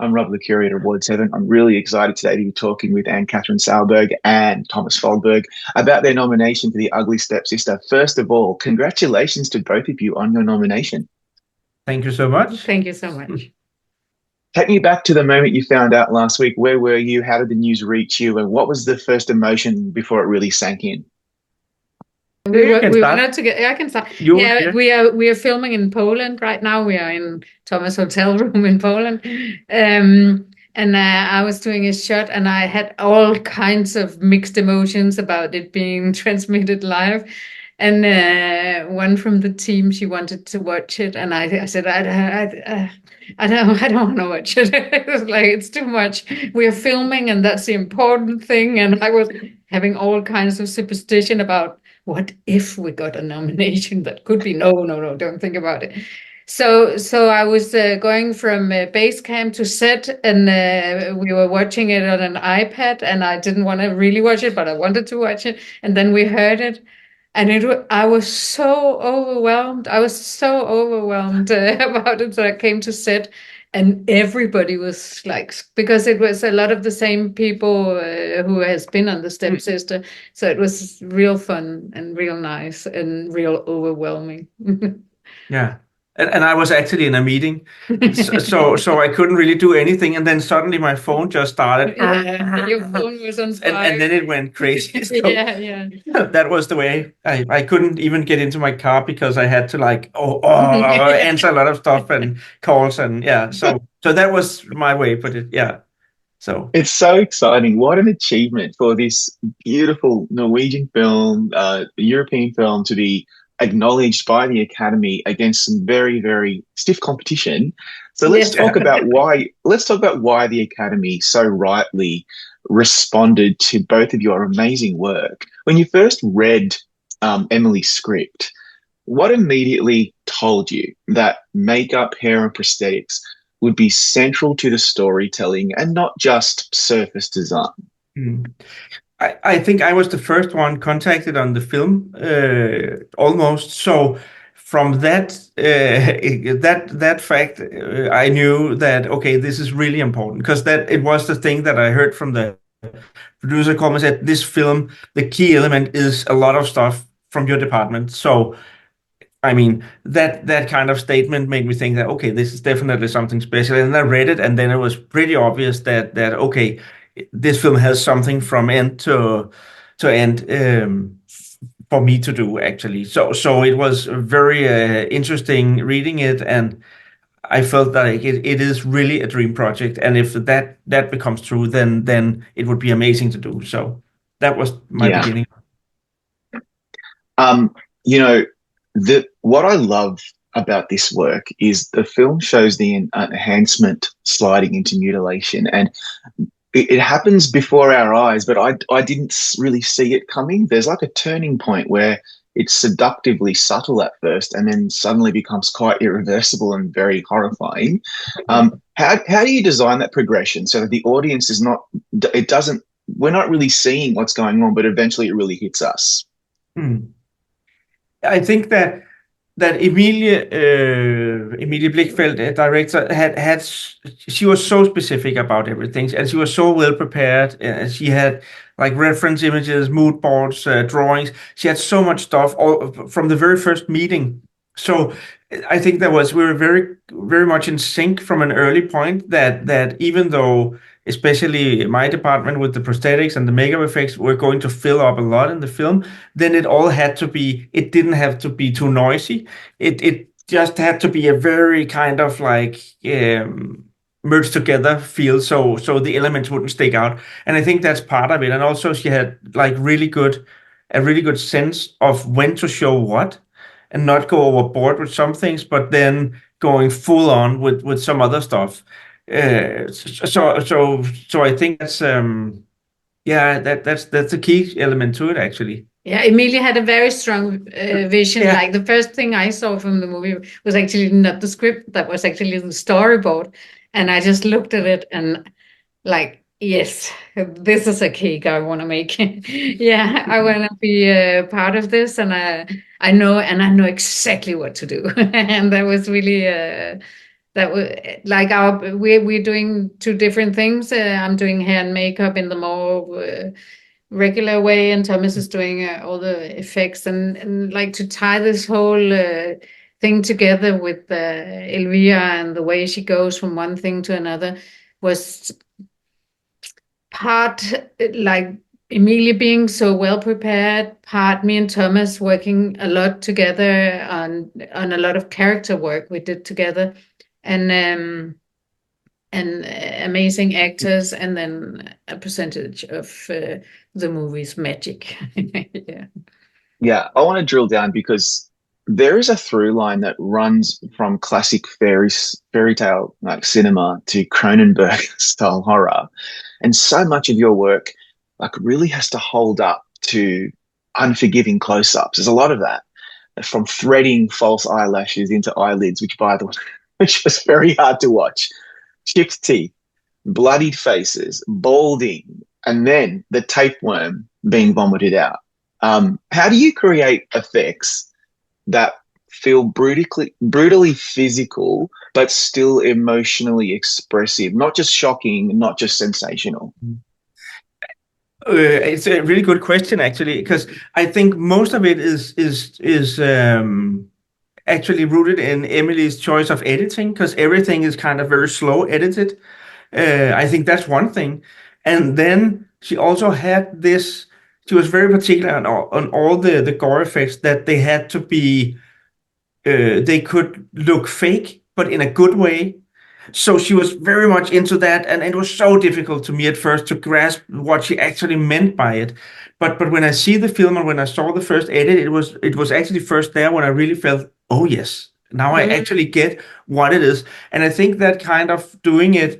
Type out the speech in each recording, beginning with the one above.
I'm Rob, the curator of Ward 7. I'm really excited today to be talking with Cathrine Sauerberg and Thomas Foldberg about their nomination for the Ugly Stepsister. First of all, congratulations to both of you on your nomination. Thank you so much. Thank you so much. Take me back to the moment you found out last week. Where were you? How did the news reach you? And what was the first emotion before it really sank in? We can were start. not together. I can start. You, Yeah, yeah. we are filming in Poland right now. We are in Thomas' hotel room in Poland. And I was doing a shot, and I had all kinds of mixed emotions about it being transmitted live. And one from the team, she wanted to watch it, and I said, I don't want to watch it. It was like, it's too much. We are filming, and that's the important thing. And I was having all kinds of superstition about what if we got a nomination that could be no, don't think about it. So I was going from base camp to set, and we were watching it on an iPad, and I didn't want to really watch it, but I wanted to watch it. And then we heard it, and I was so overwhelmed. I was so overwhelmed about it. So I came to set, and everybody was like, because it was a lot of the same people who has been on the Stepsister. So it was real fun and real nice and real overwhelming. Yeah. And I was actually in a meeting, so I couldn't really do anything. And then suddenly my phone just started. Yeah, your phone was on fire. And then it went crazy. So Yeah. that was the way. I couldn't even get into my car because I had to answer a lot of stuff and calls and yeah. So that was my way, but so It's so exciting. What an achievement for this beautiful Norwegian film, European film to be acknowledged by the Academy against some very, very stiff competition. So let's Yes. talk about why the Academy so rightly responded to both of your amazing work. When you first read Emily's script, what immediately told you that makeup, hair, and prosthetics would be central to the storytelling and not just surface design? mm. I think I was the first one contacted on the film, almost. So from that fact, I knew that okay, this is really important because that it was the thing that I heard from the producer comment said this film, the key element is a lot of stuff from your department. So I mean that kind of statement made me think that okay, this is definitely something special. And I read it, and then it was pretty obvious that okay, this film has something from end to end for me to do actually. So it was very interesting reading it, and I felt like it is really a dream project. And if that becomes true, then it would be amazing to do. So that was my Yeah. beginning. Um, you know, what I love about this work is the film shows the enhancement sliding into mutilation, and it happens before our eyes, but I didn't really see it coming. There's like a turning point where it's seductively subtle at first and then suddenly becomes quite irreversible and very horrifying. How do you design that progression so that the audience is not, it doesn't, we're not really seeing what's going on, but eventually it really hits us? Hmm. I think that Emilie Blichfeldt, director, she was so specific about everything, and she was so well prepared. And she had like reference images, mood boards, drawings. She had so much stuff all from the very first meeting. So I think we were very very much in sync from an early point. That even though especially my department with the prosthetics and the makeup effects, we're going to fill up a lot in the film. Then it didn't have to be too noisy. It just had to be a very kind of like merged together feel, so the elements wouldn't stick out. And I think that's part of it. And also she had like a really good sense of when to show what and not go overboard with some things, but then going full on with some other stuff. So I think that's a key element to it actually. Yeah, Emilia had a very strong vision. Yeah. Like the first thing I saw from the movie was actually not the script, that was actually the storyboard. And I just looked at it and like, yes, this is a cake I want to make. Yeah, I want to be a part of this, and I know exactly what to do. And that was really that was like we're doing two different things. I'm doing hair and makeup in the more regular way, and Thomas is doing all the effects, and like to tie this whole thing together with Elvira and the way she goes from one thing to another was part like Emilie being so well prepared, part me and Thomas working a lot together on a lot of character work we did together, and amazing actors, and then a percentage of the movie's magic. Yeah. Yeah, I want to drill down because there is a through line that runs from classic fairy tale like cinema to Cronenberg style horror, and so much of your work like really has to hold up to unforgiving close-ups. There's a lot of that, from threading false eyelashes into eyelids, which by the way, which was very hard to watch, chipped teeth, bloodied faces, balding, and then the tapeworm being vomited out. How do you create effects that feel brutally physical, but still emotionally expressive, not just shocking, not just sensational? It's a really good question, actually, because I think most of it is actually rooted in Emily's choice of editing, because everything is kind of very slow edited. I think that's one thing. And then she also had this, she was very particular on all the gore effects, that they had to be, they could look fake, but in a good way. So she was very much into that, and it was so difficult to me at first to grasp what she actually meant by it. But when I see the film and when I saw the first edit, it was actually first there when I really felt, oh yes, now I actually get what it is. And I think that kind of doing it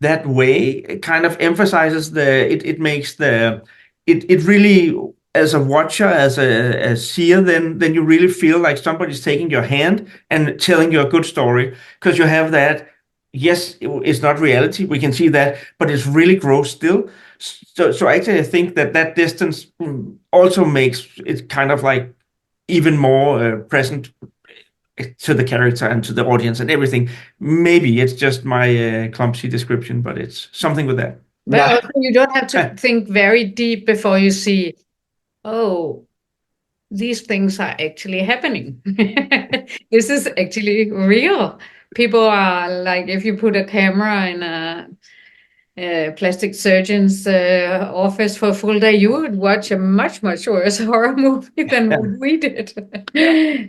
that way, it kind of emphasizes it makes it really, as a watcher, as a seer, then you really feel like somebody's taking your hand and telling you a good story, because you have that. Yes, it's not reality, we can see that, but it's really gross still. So actually I think that distance also makes it kind of like even more present to the character and to the audience and everything. Maybe it's just my clumsy description, but it's something with that. But No, also you don't have to think very deep before you see, oh, these things are actually happening. This is actually real. People are like, if you put a camera in a plastic surgeon's office for a full day, you would watch a much, much worse horror movie than what we did.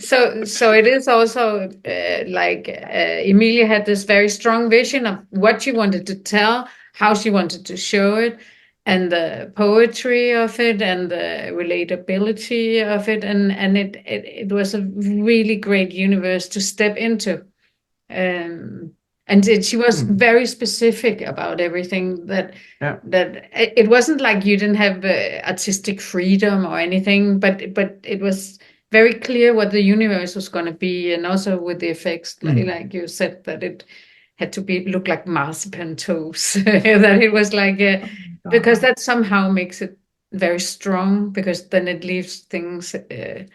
So it is also Emilia had this very strong vision of what she wanted to tell, how she wanted to show it, and the poetry of it, and the relatability of it, and it was a really great universe to step into. And she was very specific about everything, that it wasn't like you didn't have artistic freedom or anything, but it was very clear what the universe was going to be, and also with the effects, like you said, that it had to look like marzipan toes, that it was like because that somehow makes it very strong, because then it leaves things to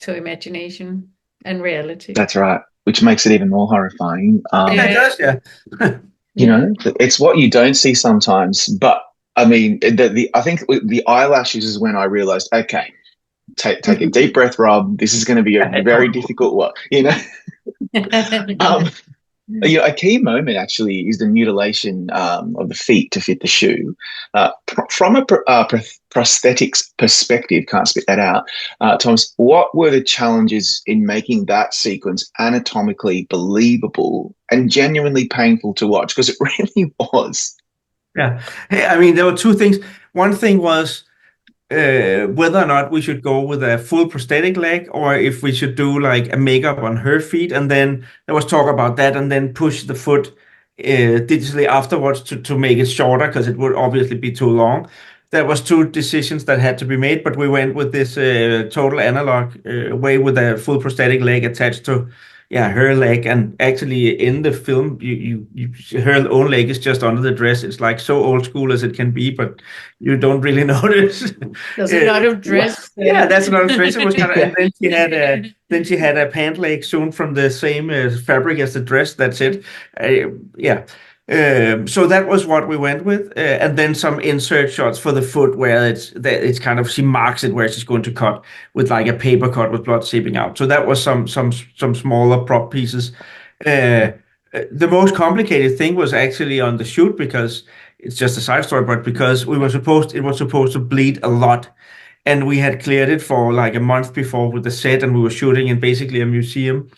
imagination and reality. that's right, which makes it even more horrifying. Yeah, it does, yeah. You know, it's what you don't see sometimes. But I mean, I think the eyelashes is when I realized, okay, take a deep breath, Rob. This is going to be a very difficult one. You know, a key moment actually is the mutilation of the feet to fit the shoe. From a prosthetics perspective, can't spit that out, Thomas, what were the challenges in making that sequence anatomically believable and genuinely painful to watch? Because it really was. Yeah. Hey, I mean, there were two things. One thing was whether or not we should go with a full prosthetic leg, or if we should do like a makeup on her feet, and then there was talk about that, and then push the foot digitally afterwards to make it shorter, because it would obviously be too long. There was two decisions that had to be made, but we went with this total analog way with a full prosthetic leg attached to yeah, her leg, and actually in the film, her own leg is just under the dress. It's like so old school as it can be, but you don't really notice. There's a lot of dress. Yeah, that's a lot of dress. It was kind of, and Yeah. then she had a pant leg sewn from the same fabric as the dress. That's it. Yeah. So that was what we went with, and then some insert shots for the foot where it's kind of she marks it where she's going to cut with like a paper cut with blood seeping out. So that was some smaller prop pieces. The most complicated thing was actually on the shoot because it's just a side story, but because it was supposed to bleed a lot, and we had cleared it for like a month before with the set, and we were shooting in basically a museum.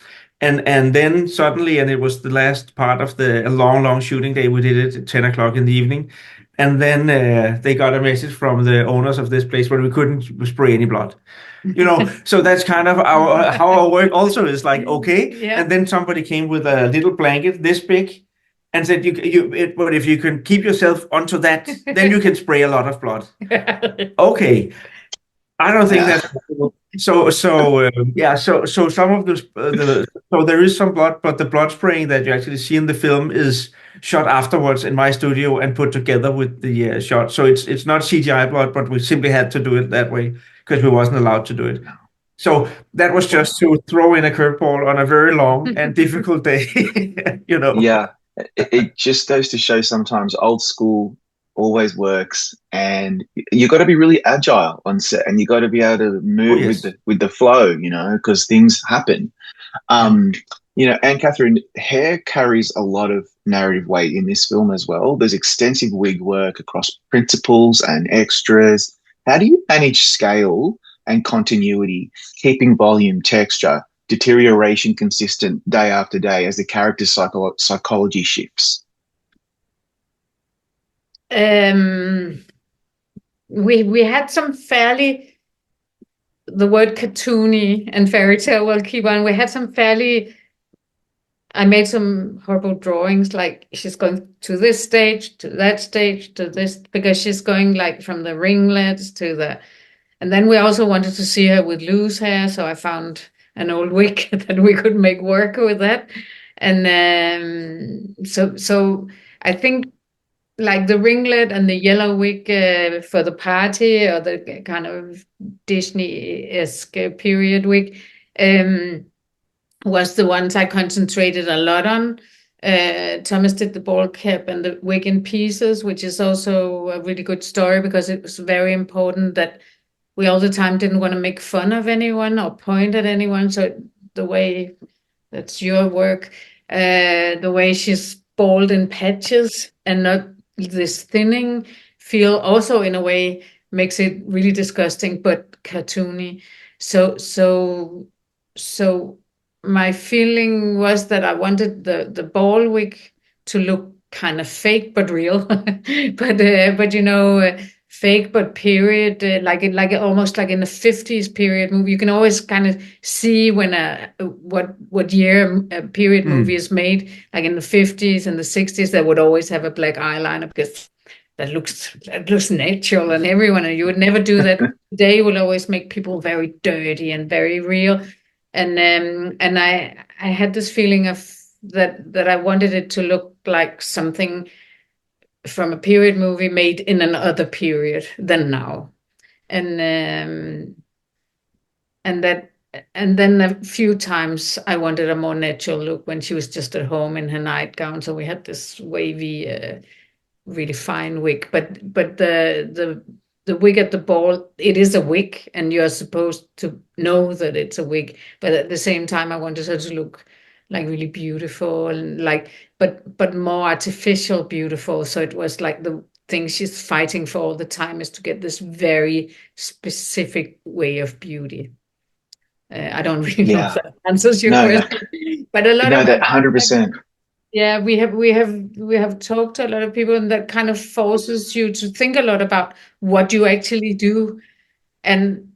And then suddenly, and it was the last part of a long shooting day. We did it at 10 o'clock in the evening. And then they got a message from the owners of this place where we couldn't spray any blood. So that's kind of how our work also is like, okay. Yeah. And then somebody came with a little blanket this big and said, but if you can keep yourself onto that, then you can spray a lot of blood. Okay. I don't think that's possible. So some of so there is some blood, but the blood spraying that you actually see in the film is shot afterwards in my studio and put together with the shot. So it's not CGI blood, but we simply had to do it that way because we wasn't allowed to do it. So that was just to throw in a curveball on a very long and difficult day, Yeah. It just goes to show sometimes old school always works, and you got to be really agile on set, and you got to be able to move with the flow, because things happen. And Cathrine, hair carries a lot of narrative weight in this film as well. There's extensive wig work across principals and extras. How do you manage scale and continuity, keeping volume, texture, deterioration consistent day after day as the character's psychology shifts? We had some fairly, the word cartoony and fairy tale will keep on. We had some fairly, I made some horrible drawings, like she's going to this stage, to that stage, to this, because she's going like from the ringlets and then we also wanted to see her with loose hair. So I found an old wig that we could make work with that. And so I think like the ringlet and the yellow wig for the party, or the kind of Disney-esque period wig, was the ones I concentrated a lot on. Thomas did the ball cap and the wig in pieces, which is also a really good story because it was very important that we all the time didn't want to make fun of anyone or point at anyone. So the way, that's your work, the way she's bald in patches and not this thinning feel also in a way makes it really disgusting but cartoony. So my feeling was that I wanted the ball wig to look kind of fake but real, but fake but period, like almost like in the 50s period movie. You can always kind of see when what year a period movie is made. Like in the 50s and the 60s, they would always have a black eyeliner because that looks natural, and you would never do that. Today will always make people very dirty and very real. And I had this feeling of that I wanted it to look like something from a period movie made in another period than now. And then a few times I wanted a more natural look when she was just at home in her nightgown. So we had this wavy, really fine wig. But the wig at the ball, it is a wig, and you're supposed to know that it's a wig. But at the same time, I wanted her to look like really beautiful and like, but more artificial beautiful. So it was like the thing she's fighting for all the time is to get this very specific way of beauty. I don't really know if that answers your question, but a lot of that 100%. Yeah, we have talked to a lot of people, and that kind of forces you to think a lot about what you actually do, and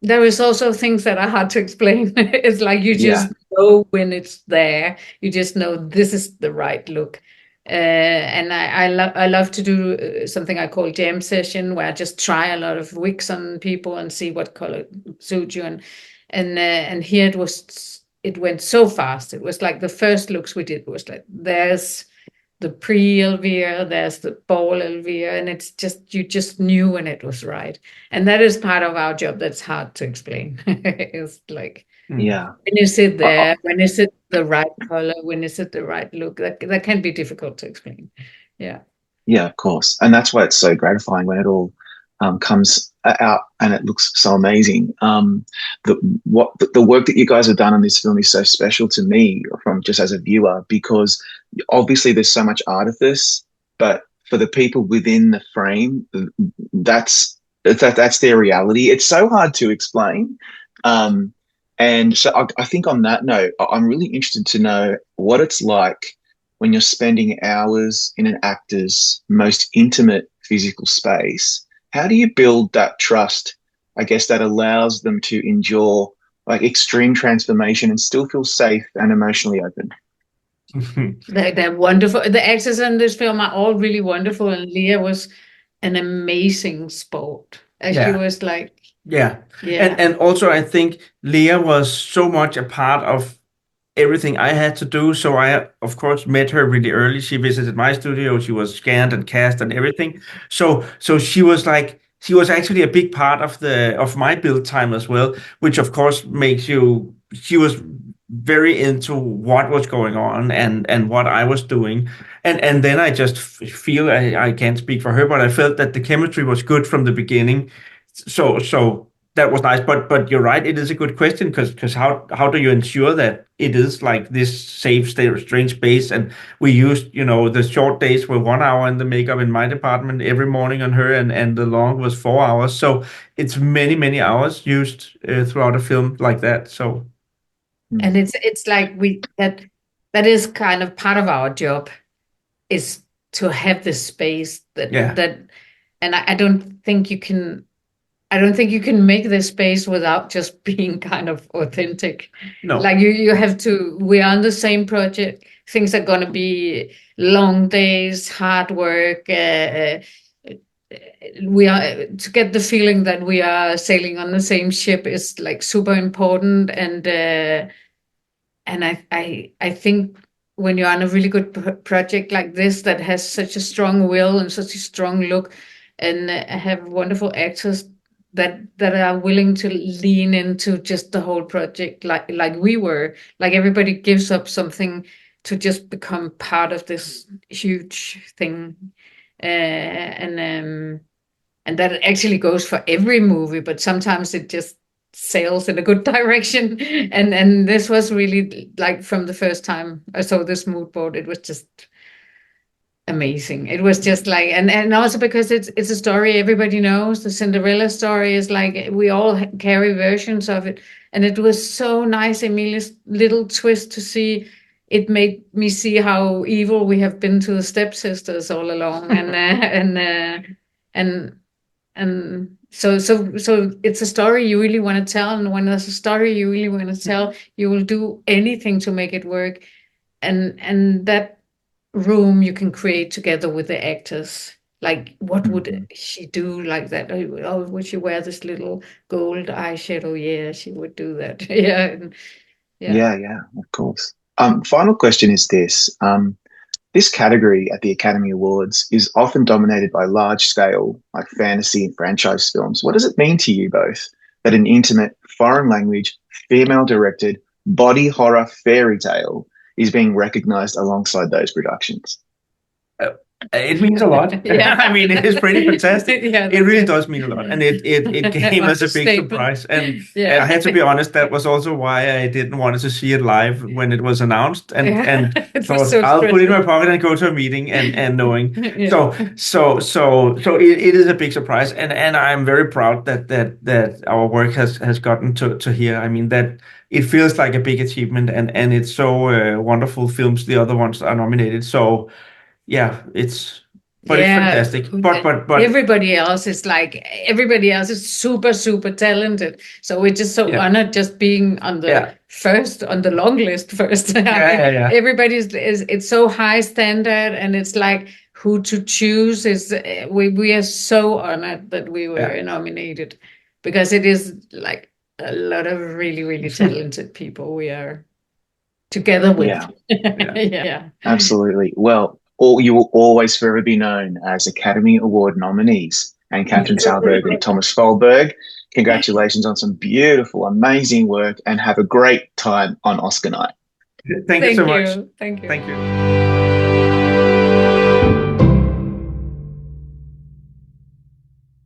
there is also things that are hard to explain. It's like you just know when it's there. You just know this is the right look. And I love to do something I call jam session, where I just try a lot of wigs on people and see what color suits you. And here it was it went so fast. It was like the first looks we did was like, there's the pre-Elvira, there's the ball Elvira, and it's just, you just knew when it was right. And that is part of our job that's hard to explain. It's like, Yeah. when is it there? When is it the right color? When is it the right look? That can be difficult to explain. Yeah. Yeah, of course. And that's why it's so gratifying when it all comes out and it looks so amazing. The work that you guys have done on this film is so special to me from just as a viewer, because obviously there's so much artifice, but for the people within the frame, that's their reality. It's so hard to explain. And so I think on that note, I'm really interested to know what it's like when you're spending hours in an actor's most intimate physical space. How do you build that trust, I guess, that allows them to endure like extreme transformation and still feel safe and emotionally open? They're wonderful. The actors in this film are all really wonderful, and Leah was an amazing sport. She was like, yeah. yeah. And also I think Leah was so much a part of everything I had to do. So I, of course, met her really early. She visited my studio. She was scanned and cast and everything. So she was like, she was actually a big part of my build time as well, which of course makes you. She was very into what was going on and what I was doing, and then I just feel I can't speak for her, but I felt that the chemistry was good from the beginning. So that was nice, but you're right. It is a good question because how do you ensure that it is like this safe, strange space? And we used, the short days were 1 hour in the makeup in my department every morning on her, and the long was 4 hours. So it's many hours used throughout a film like that. So, and it's like that is kind of part of our job, is to have this space that and I don't think you can. I don't think you can make this space without just being kind of authentic. No. Like you have to, we are on the same project. Things are going to be long days, hard work. We are, to get the feeling that we are sailing on the same ship is like super important. And I think when you're on a really good project like this that has such a strong will and such a strong look, and have wonderful actors that are willing to lean into just the whole project, like we were, like everybody gives up something to just become part of this huge thing, and that actually goes for every movie, but sometimes it just sails in a good direction, and this was really like from the first time I saw this mood board, it was just amazing. It was just like, and also because it's a story everybody knows. The Cinderella story is like, we all carry versions of it, and it was so nice, Emilia's little twist, to see. It made me see how evil we have been to the stepsisters all along, and so it's a story you really want to tell, and when there's a story you really want to tell, you will do anything to make it work, and that room you can create together with the actors. Like, what would she do like that? Oh, would she wear this little gold eyeshadow? Yeah, she would do that. Yeah, of course. Final question is this. This category at the Academy Awards is often dominated by large-scale, like fantasy and franchise films. What does it mean to you both that an intimate, foreign language, female-directed, body horror fairy tale is being recognized alongside those productions? It means a lot. I mean, it is pretty fantastic. It really does mean a lot, and it came as a big surprise. And I had to be honest, that was also why I didn't want to see it live when it was announced, and thought so I'll put it in my pocket and go to a meeting, and knowing. So it is a big surprise, and I'm very proud that our work has gotten to here. I mean, that it feels like a big achievement, and it's so wonderful films. The other ones are nominated, so. Yeah, it's fantastic. But everybody else is super talented. So we're just so honored just being on the on the long list first. Everybody's it's so high standard, and it's like who to choose is we are so honored that we were nominated, because it is like a lot of really talented people. We are together with. Yeah. Yeah. Absolutely. Well, you will always forever be known as Academy Award nominees and Cathrine Sauerberg and Thomas Foldberg. Congratulations on some beautiful, amazing work, and have a great time on Oscar night. Thank you so much. Thank you. Thank you.